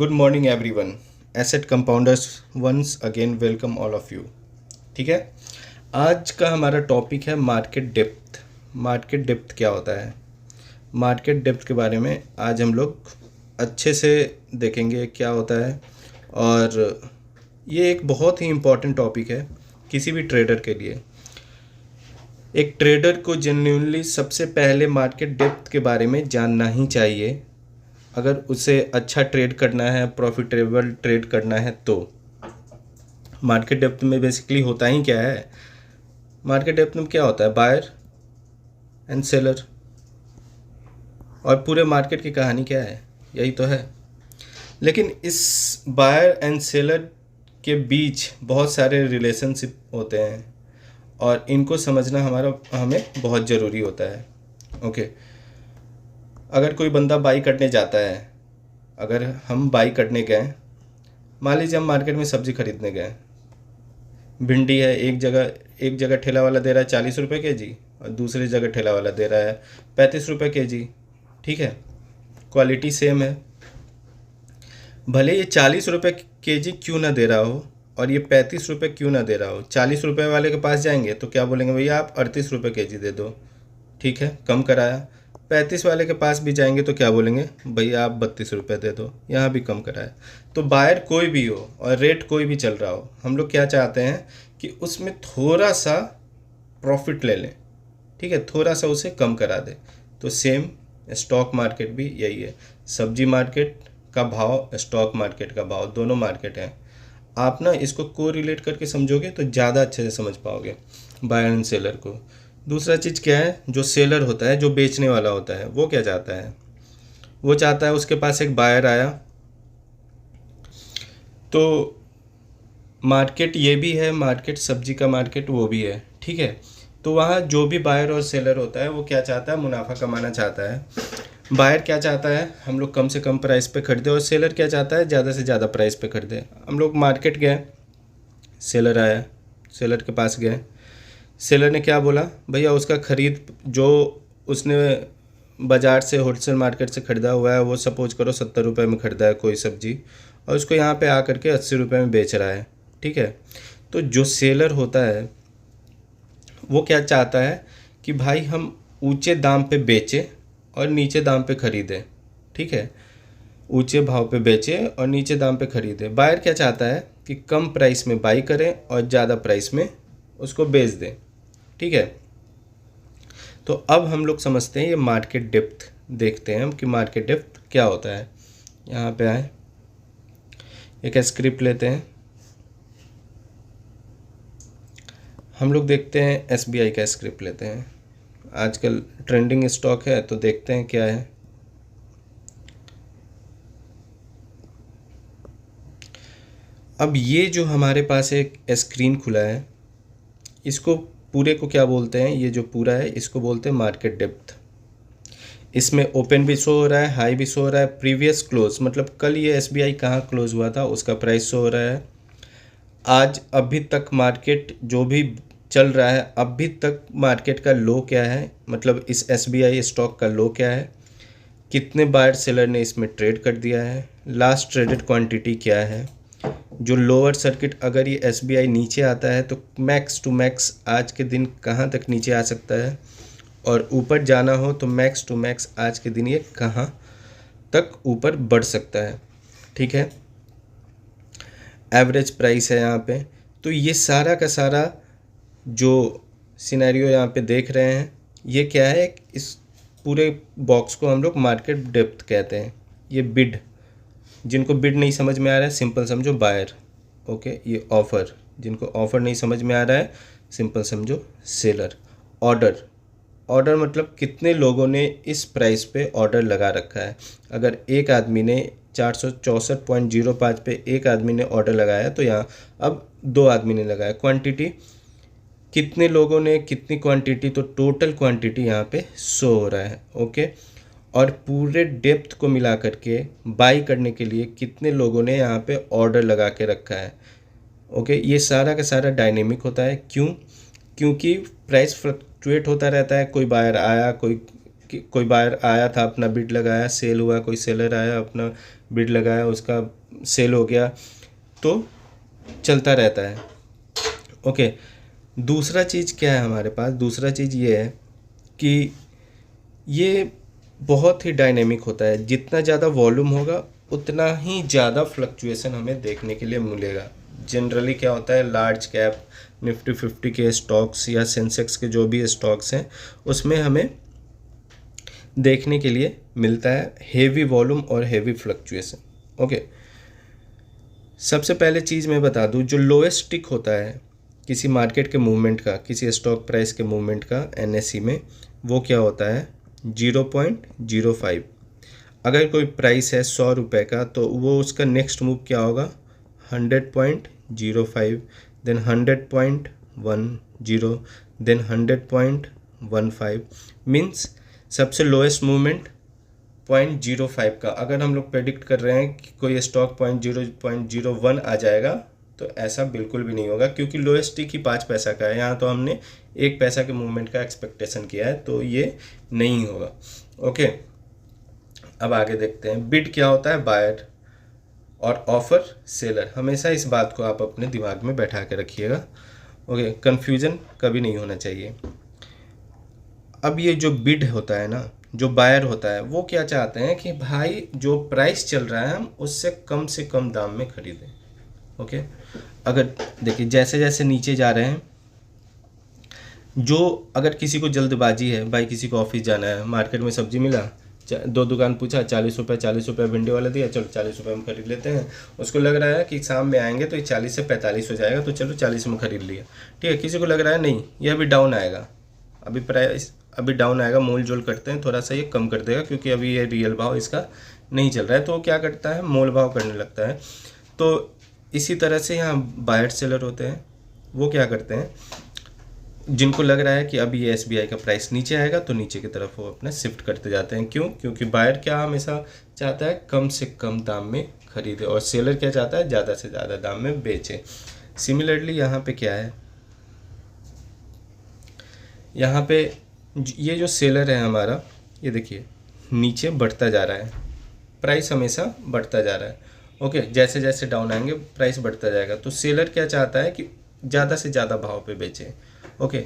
Good morning everyone. Asset compounders once again welcome all of you. ठीक है, आज का हमारा टॉपिक है मार्केट डेप्थ। मार्केट डेप्थ क्या होता है? मार्केट डेप्थ के बारे में आज हम लोग अच्छे से देखेंगे क्या होता है। और ये एक बहुत ही इम्पॉर्टेंट टॉपिक है किसी भी ट्रेडर के लिए। एक ट्रेडर को जेन्युइनली सबसे पहले मार्केट डेप्थ के बारे में जानना ही चाहिए अगर उसे अच्छा ट्रेड करना है, प्रॉफिटेबल ट्रेड करना है। तो मार्केट डेप्थ में बेसिकली होता ही क्या है? मार्केट डेप्थ में क्या होता है? Buyer and seller. और पूरे मार्केट की कहानी क्या है? यही तो है। लेकिन इस बायर एंड सेलर के बीच बहुत सारे रिलेशनशिप होते हैं और इनको समझना हमें बहुत ज़रूरी होता है। ओके, अगर कोई बंदा बाई करने जाता है, अगर हम बाई करने गए, मान लीजिए हम मार्केट में सब्ज़ी खरीदने गए, भिंडी है, एक जगह ठेला वाला दे रहा है 40 रुपये के जी और दूसरी जगह ठेला वाला दे रहा है 35 रुपये के जी। ठीक है, क्वालिटी सेम है। भले ये 40 रुपये के जी क्यों ना दे रहा हो और ये 35 रुपये क्यों ना दे रहा हो, 40 रुपये वाले के पास जाएंगे तो क्या बोलेंगे? भैया आप 38 रुपये के जी दे दो। ठीक है, कम कराया। 35 वाले के पास भी जाएंगे तो क्या बोलेंगे? भैया आप 32 रुपये दे दो, यहाँ भी कम कराया। तो बायर कोई भी हो और रेट कोई भी चल रहा हो, हम लोग क्या चाहते हैं कि उसमें थोड़ा सा प्रॉफिट ले लें। ठीक है, थोड़ा सा उसे कम करा दे। तो सेम स्टॉक मार्केट भी यही है। सब्जी मार्केट का भाव, स्टॉक मार्केट का भाव, दोनों मार्केट हैं। आप ना इसको को रिलेट करके समझोगे तो ज़्यादा अच्छे से समझ पाओगे बायर एंड सेलर को। दूसरा चीज़ क्या है? जो सेलर होता है, जो बेचने वाला होता है, वो क्या चाहता है? वो चाहता है उसके पास एक बायर आया। तो मार्केट ये भी है, मार्केट सब्जी का मार्केट वो भी है। ठीक है, तो वहाँ जो भी बायर और सेलर होता है वो क्या चाहता है? मुनाफा कमाना चाहता है। बायर क्या चाहता है? हम लोग कम से कम प्राइस पे खरीदे। और सेलर क्या चाहता है? ज़्यादा से ज़्यादा प्राइस पे खरीदे। हम लोग मार्केट गए, सेलर आया, सेलर के पास गए, सेलर ने क्या बोला? भैया उसका ख़रीद जो उसने बाज़ार से, होलसेल मार्केट से ख़रीदा हुआ है, वो सपोज करो 70 रुपये में ख़रीदा है कोई सब्ज़ी, और उसको यहाँ पे आकर के 80 रुपये में बेच रहा है। ठीक है, तो जो सेलर होता है वो क्या चाहता है कि भाई हम ऊंचे दाम पे बेचें और नीचे दाम पे ख़रीदें। ठीक है, ऊंचे भाव पे बेचें और नीचे दाम पे ख़रीदें। बायर क्या चाहता है कि कम प्राइस में बाई करें और ज़्यादा प्राइस में उसको बेच दें। ठीक है, तो अब हम लोग समझते हैं ये मार्केट डेप्थ, देखते हैं हम कि मार्केट डेप्थ क्या होता है। यहाँ पे आए, एक स्क्रिप्ट लेते हैं, हम लोग देखते हैं एसबीआई का स्क्रिप्ट लेते हैं। आजकल ट्रेंडिंग स्टॉक है तो देखते हैं क्या है। अब ये जो हमारे पास एक स्क्रीन खुला है, इसको पूरे को क्या बोलते हैं? ये जो पूरा है इसको बोलते हैं मार्केट डेप्थ। इसमें ओपन भी शो हो रहा है, हाई भी शो हो रहा है, प्रीवियस क्लोज, मतलब कल ये एसबीआई कहाँ क्लोज हुआ था उसका प्राइस शो हो रहा है। आज अभी तक मार्केट जो भी चल रहा है, अभी तक मार्केट का लो क्या है, मतलब इस एसबीआई स्टॉक का लो क्या है, कितने बायर सेलर ने इसमें ट्रेड कर दिया है, लास्ट ट्रेडेड क्वांटिटी क्या है, जो लोअर सर्किट अगर ये एसबीआई नीचे आता है तो मैक्स टू मैक्स आज के दिन कहाँ तक नीचे आ सकता है, और ऊपर जाना हो तो मैक्स टू मैक्स आज के दिन ये कहाँ तक ऊपर बढ़ सकता है। ठीक है, एवरेज प्राइस है यहाँ पे। तो ये सारा का सारा जो सिनेरियो यहाँ पे देख रहे हैं, ये क्या है? इस पूरे बॉक्स को हम लोग मार्केट डेप्थ कहते हैं। ये बिड, जिनको बिड नहीं समझ में आ रहा है सिंपल समझो बायर। ओके, ये ऑफ़र, जिनको ऑफ़र नहीं समझ में आ रहा है सिंपल समझो सेलर। ऑर्डर, ऑर्डर मतलब कितने लोगों ने इस प्राइस पे ऑर्डर लगा रखा है। अगर एक आदमी ने 464.05 पे एक आदमी ने ऑर्डर लगाया तो यहाँ अब 2 आदमी ने लगाया। क्वांटिटी, कितने लोगों ने कितनी क्वांटिटी, तो टोटल क्वांटिटी यहाँ पे शो हो रहा है। ओके, और पूरे डेप्थ को मिला करके बाई करने के लिए कितने लोगों ने यहाँ पे ऑर्डर लगा के रखा है। ओके, ये सारा का सारा डायनेमिक होता है। क्यों? क्योंकि प्राइस फ्लक्चुएट होता रहता है। कोई बायर आया था, अपना बिड लगाया, सेल हुआ, कोई सेलर आया, अपना बिड लगाया, उसका सेल हो गया, तो चलता रहता है। ओके, दूसरा चीज़ क्या है हमारे पास, दूसरा चीज़ ये है कि ये बहुत ही डायनेमिक होता है। जितना ज़्यादा वॉल्यूम होगा उतना ही ज़्यादा फ्लक्चुएशन हमें देखने के लिए मिलेगा। जनरली क्या होता है, लार्ज कैप निफ्टी 50 के स्टॉक्स या सेंसेक्स के जो भी स्टॉक्स हैं उसमें हमें देखने के लिए मिलता है हेवी वॉल्यूम और हेवी फ्लक्चुएशन। ओके, सबसे पहले चीज़ मैं बता दूं, जो लोएस्ट टिक होता है किसी मार्केट के मूवमेंट का, किसी स्टॉक प्राइस के मूवमेंट का एनएसई में, वो क्या होता है 0.05। अगर कोई प्राइस है 100 रुपये का तो वो उसका नेक्स्ट मूव क्या होगा 100.05, देन 100.10, देन 100.15। मीन्स सबसे लोएस्ट मूवमेंट 0.05 का। अगर हम लोग प्रेडिक्ट कर रहे हैं कि कोई स्टॉक 0.01 आ जाएगा तो ऐसा बिल्कुल भी नहीं होगा, क्योंकि लोएस्ट टिक ही 5 पैसा का है। यहाँ तो हमने 1 पैसा के मूवमेंट का एक्सपेक्टेशन किया है, तो ये नहीं होगा। ओके, अब आगे देखते हैं। बिड क्या होता है, बायर, और ऑफर सेलर। हमेशा इस बात को आप अपने दिमाग में बैठा के रखिएगा। ओके, कन्फ्यूज़न कभी नहीं होना चाहिए। अब ये जो बिड होता है ना, जो बायर होता है, वो क्या चाहते हैं कि भाई जो प्राइस चल रहा है हम उससे कम दाम में खरीदें। ओके, अगर देखिए जैसे जैसे नीचे जा रहे हैं, जो अगर किसी को जल्दबाजी है, भाई किसी को ऑफिस जाना है, मार्केट में सब्जी मिला, 2 दुकान पूछा, 40 रुपये भिंडी वाला दिया, चलो 40 रुपये में खरीद लेते हैं। उसको लग रहा है कि शाम में आएंगे तो ये 40 से 45 हो जाएगा, तो चलो 40 में खरीद लिया। ठीक है, किसी को लग रहा है नहीं ये अभी डाउन आएगा, अभी प्राइस अभी डाउन आएगा, मोल जोल करते हैं, थोड़ा सा ये कम कर देगा क्योंकि अभी ये रियल भाव इसका नहीं चल रहा है, तो वो क्या करता है मोल भाव करने लगता है। तो इसी तरह से यहाँ बायर सेलर होते हैं, वो क्या करते हैं, जिनको लग रहा है कि अभी ये एसबीआई का प्राइस नीचे आएगा तो नीचे की तरफ वो अपना शिफ्ट करते जाते हैं। क्यों? क्योंकि बायर क्या हमेशा चाहता है कम से कम दाम में खरीदे, और सेलर क्या चाहता है ज़्यादा से ज़्यादा दाम में बेचे। सिमिलरली यहाँ पे क्या है, यहाँ पे ये जो सेलर है हमारा, ये देखिए नीचे बढ़ता जा रहा है, प्राइस हमेशा बढ़ता जा रहा है। ओके, जैसे जैसे डाउन आएंगे प्राइस बढ़ता जाएगा, तो सेलर क्या चाहता है कि ज़्यादा से ज़्यादा भाव पे बेचे। ओके,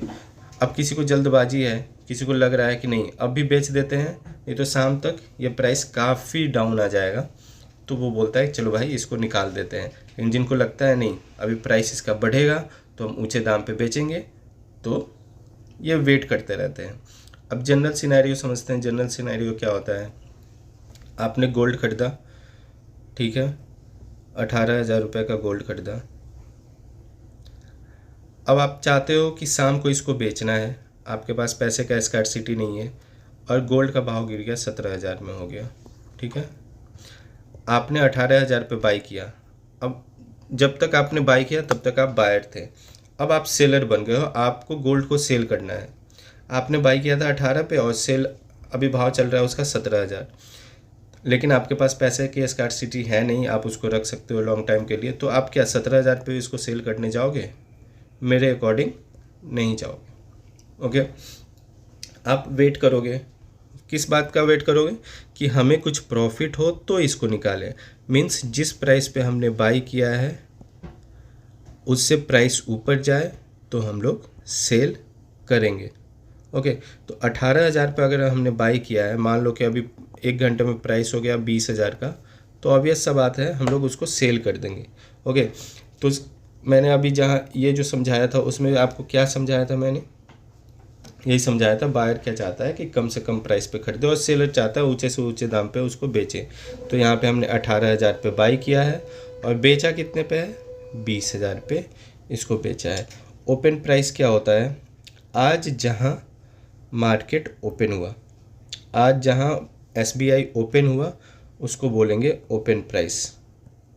अब किसी को जल्दबाजी है, किसी को लग रहा है कि नहीं अब भी बेच देते हैं, नहीं तो शाम तक ये प्राइस काफ़ी डाउन आ जाएगा, तो वो बोलता है चलो भाई इसको निकाल देते हैं। लेकिन जिनको लगता है नहीं अभी प्राइस इसका बढ़ेगा तो हम ऊँचे दाम पे बेचेंगे, तो ये वेट करते रहते हैं। अब जनरल सिनेरियो समझते हैं। जनरल सिनेरियो क्या होता है, आपने गोल्ड खरीदा, ठीक है, 18,000 रुपये का गोल्ड खरीदा। अब आप चाहते हो कि शाम को इसको बेचना है, आपके पास पैसे का स्कार्सिटी नहीं है, और गोल्ड का भाव गिर गया 17,000 में हो गया। ठीक है, आपने 18,000 पे बाई किया। अब जब तक आपने बाई किया तब तक आप बायर थे, अब आप सेलर बन गए हो, आपको गोल्ड को सेल करना है। आपने बाई किया था 18 पे और सेल अभी भाव चल रहा है उसका 17,000, लेकिन आपके पास पैसे की स्कार्सिटी है नहीं, आप उसको रख सकते हो लॉन्ग टाइम के लिए, तो आप क्या 17,000 पे इसको सेल करने जाओगे? मेरे अकॉर्डिंग नहीं जाओगे। ओके, आप वेट करोगे, किस बात का वेट करोगे कि हमें कुछ प्रॉफिट हो तो इसको निकालें। मीन्स जिस प्राइस पे हमने बाई किया है उससे प्राइस ऊपर जाए तो हम लोग सेल करेंगे। ओके, तो 18,000 पे अगर हमने बाई किया है, मान लो कि अभी 1 घंटे में प्राइस हो गया 20,000 का, तो ऑब्वियस सा बात है हम लोग उसको सेल कर देंगे। ओके, तो मैंने अभी जहाँ ये जो समझाया था उसमें आपको क्या समझाया था, मैंने यही समझाया था बायर क्या चाहता है कि कम से कम प्राइस पे खरीदे, और सेलर चाहता है ऊंचे से ऊंचे दाम पे उसको बेचे। तो यहाँ पे हमने 18,000 पे बाई किया है और बेचा कितने पे है, 20,000 पे इसको बेचा है। ओपन प्राइस क्या होता है, आज जहाँ मार्केट ओपन हुआ, आज जहाँ एसबीआई ओपन हुआ उसको बोलेंगे ओपन प्राइस।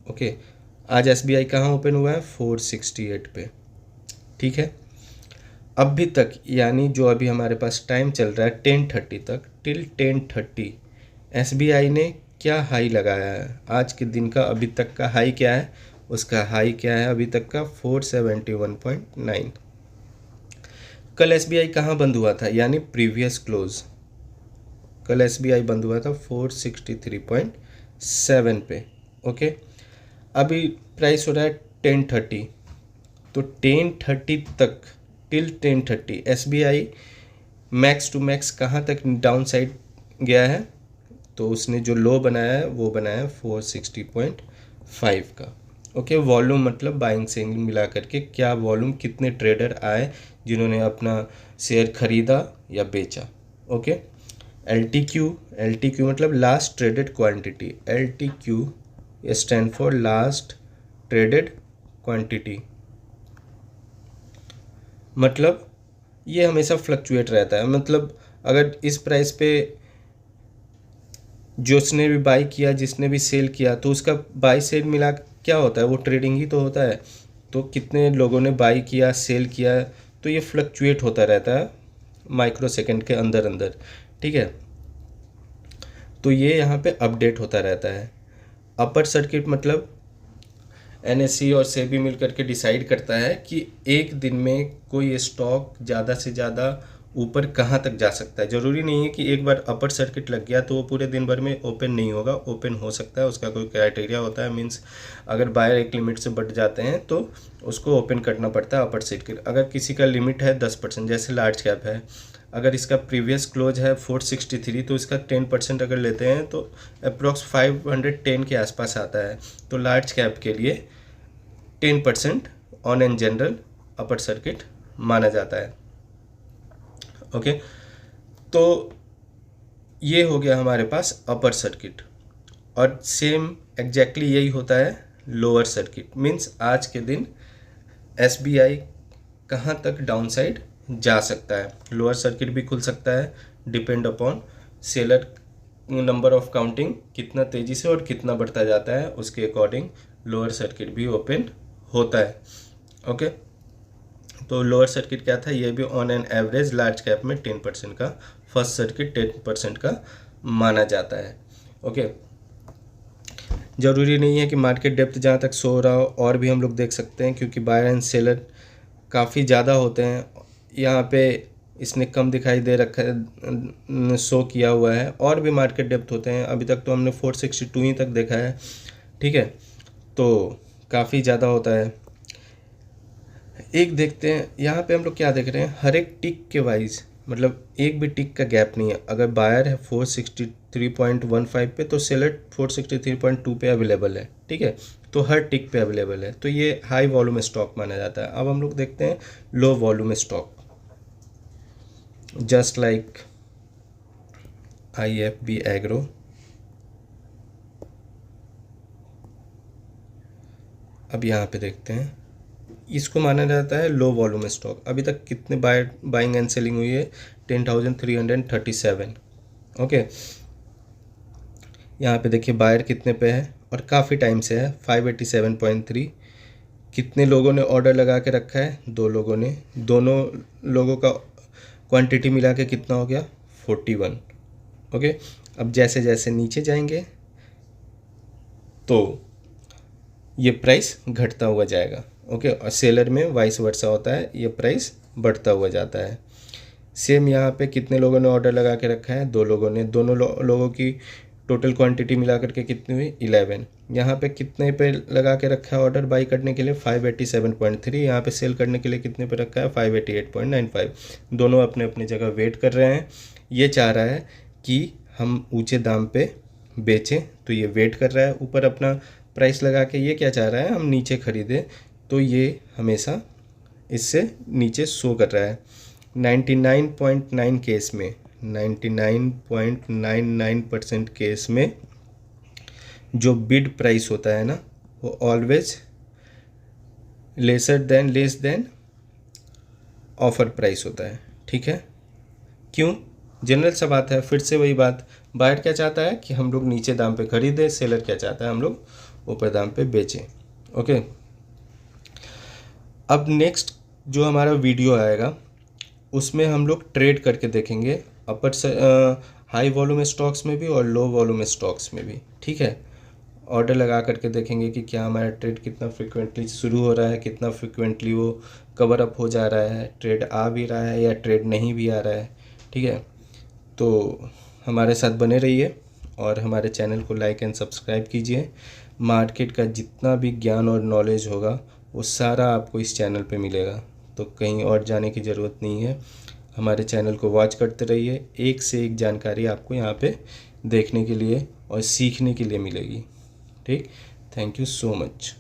ओके, आज एसबीआई कहाँ ओपन हुआ है, 468 पे। ठीक है, अभी तक यानी जो अभी हमारे पास टाइम चल रहा है 10:30 तक, टिल 10:30 एसबीआई ने क्या हाई लगाया है, आज के दिन का अभी तक का हाई क्या है, उसका हाई क्या है अभी तक का 471.9। कल एसबीआई कहाँ बंद हुआ था, यानी प्रीवियस क्लोज, कल एसबीआई बंद हुआ था 463.6 7 पे। ओके, अभी प्राइस हो रहा है 10:30, तो 10:30 तक till 10:30 SBI max to max कहाँ तक डाउन साइड गया है, तो उसने जो लो बनाया है वो बनाया है 460.5 का। ओके, वॉल्यूम मतलब बाइंग सेलिंग मिला करके क्या वॉल्यूम, कितने ट्रेडर आए जिन्होंने अपना शेयर खरीदा या बेचा। ओके, LTQ मतलब last traded quantity, LTQ stand for last traded quantity, मतलब ये हमेशा फ्लक्चुएट रहता है। मतलब अगर इस प्राइस पे जिसने भी बाई किया, जिसने भी सेल किया, तो उसका बाई सेल मिला क्या होता है, वो ट्रेडिंग ही तो होता है। तो कितने लोगों ने बाई किया, सेल किया, तो ये फ्लक्चुएट होता रहता है माइक्रो सेकंड के अंदर अंदर। ठीक है, तो ये यहाँ पे अपडेट होता रहता है। अपर सर्किट मतलब NSE और सेबी मिल करके डिसाइड करता है कि एक दिन में कोई स्टॉक ज़्यादा से ज़्यादा ऊपर कहाँ तक जा सकता है। ज़रूरी नहीं है कि एक बार अपर सर्किट लग गया तो वो पूरे दिन भर में ओपन नहीं होगा, ओपन हो सकता है, उसका कोई क्राइटेरिया होता है। मीन्स अगर बायर एक लिमिट से बढ़ जाते हैं तो उसको ओपन करना पड़ता है अपर सर्किट। अगर किसी का लिमिट है 10%, जैसे लार्ज कैप है, अगर इसका प्रीवियस क्लोज है 463, तो इसका 10% अगर लेते हैं तो अप्रॉक्स 510 के आसपास आता है। तो लार्ज कैप के लिए 10% on an general upper circuit माना जाता है। ओके, तो ये हो गया हमारे पास अपर सर्किट, और सेम एग्जैक्टली यही होता है लोअर सर्किट। मीन्स आज के दिन SBI कहाँ तक डाउन साइड जा सकता है। लोअर सर्किट भी खुल सकता है, depend upon seller number of counting कितना तेज़ी से और कितना बढ़ता जाता है, उसके अकॉर्डिंग लोअर सर्किट भी ओपन होता है। ओके, तो लोअर सर्किट क्या था, ये भी on an average large cap में 10% का, फर्स्ट सर्किट 10% का माना जाता है। ओके, ज़रूरी नहीं है कि मार्केट डेप्थ जहाँ तक सो रहा हो, और भी हम लोग देख सकते हैं, क्योंकि बायर एंड सेलर काफ़ी ज़्यादा होते हैं। यहाँ पे इसने कम दिखाई दे रखा है, शो किया हुआ है, और भी मार्केट डेप्थ होते हैं। अभी तक तो हमने 462 ही तक देखा है। ठीक है, तो काफ़ी ज़्यादा होता है। एक देखते हैं यहाँ पे हम लोग क्या देख रहे हैं, हर एक टिक के वाइज, मतलब एक भी टिक का गैप नहीं है। अगर बायर है 463.15 पे, तो सेलर 463.2 पे अवेलेबल है। ठीक है, तो हर टिक पे अवेलेबल है, तो ये हाई वॉल्यूम स्टॉक माना जाता है। अब हम लोग देखते हैं low volume stock, just like IFB agro. अब यहाँ पे देखते हैं, इसको माना जाता है लो वॉल्यूम स्टॉक। अभी तक कितने बाइंग एंड सेलिंग हुई है, 10,337। ओके, यहाँ पे देखिए बायर कितने पे है, और काफ़ी टाइम से है 587.3। कितने लोगों ने ऑर्डर लगा के रखा है, 2 लोगों ने। दोनों लोगों का क्वांटिटी मिला के कितना हो गया, 41। ओके, अब जैसे जैसे नीचे जाएंगे तो ये प्राइस घटता हुआ जाएगा। ओके, और सेलर में वाइस वर्सा होता है, ये प्राइस बढ़ता हुआ जाता है। सेम यहाँ पे कितने लोगों ने ऑर्डर लगा के रखा है, 2 लोगों ने। दोनों लोगों की टोटल क्वांटिटी मिला करके कितनी हुई, 11। यहाँ पे कितने पे लगा के रखा है ऑर्डर बाई करने के लिए, 587.3। यहाँ पे सेल करने के लिए कितने पे रखा है, 588.95। दोनों अपने अपने जगह वेट कर रहे हैं। ये चाह रहा है कि हम ऊँचे दाम पे बेचें, तो ये वेट कर रहा है ऊपर अपना प्राइस लगा के। ये क्या चाह रहा है, हम नीचे खरीदें, तो ये हमेशा इससे नीचे शो कर रहा है। 99.9 केस में, 99.99% केस में जो बिड प्राइस होता है ना, वो always less than offer price होता है। ठीक है, क्यों, जनरल सा बात है। फिर से वही बात, बायर क्या चाहता है कि हम लोग नीचे दाम पे खरीदें, सेलर क्या चाहता है हम लोग ऊपर दाम पे बेचें। ओके, अब नेक्स्ट जो हमारा वीडियो आएगा उसमें हम लोग ट्रेड करके देखेंगे अपर से हाई वॉल्यूम स्टॉक्स में भी और लो वॉल्यूम स्टॉक्स में भी। ठीक है, ऑर्डर लगा करके देखेंगे कि क्या हमारा ट्रेड कितना फ्रिक्वेंटली शुरू हो रहा है, कितना फ्रिक्वेंटली वो कवर अप हो जा रहा है, ट्रेड आ भी रहा है या ट्रेड नहीं भी आ रहा है। ठीक है, तो हमारे साथ बने रहिए और हमारे चैनल को लाइक एंड सब्सक्राइब कीजिए। मार्केट का जितना भी ज्ञान और नॉलेज होगा वो सारा आपको इस चैनल पे मिलेगा, तो कहीं और जाने की ज़रूरत नहीं है। हमारे चैनल को वॉच करते रहिए, एक से एक जानकारी आपको यहाँ पे देखने के लिए और सीखने के लिए मिलेगी। ठीक, थैंक यू सो मच।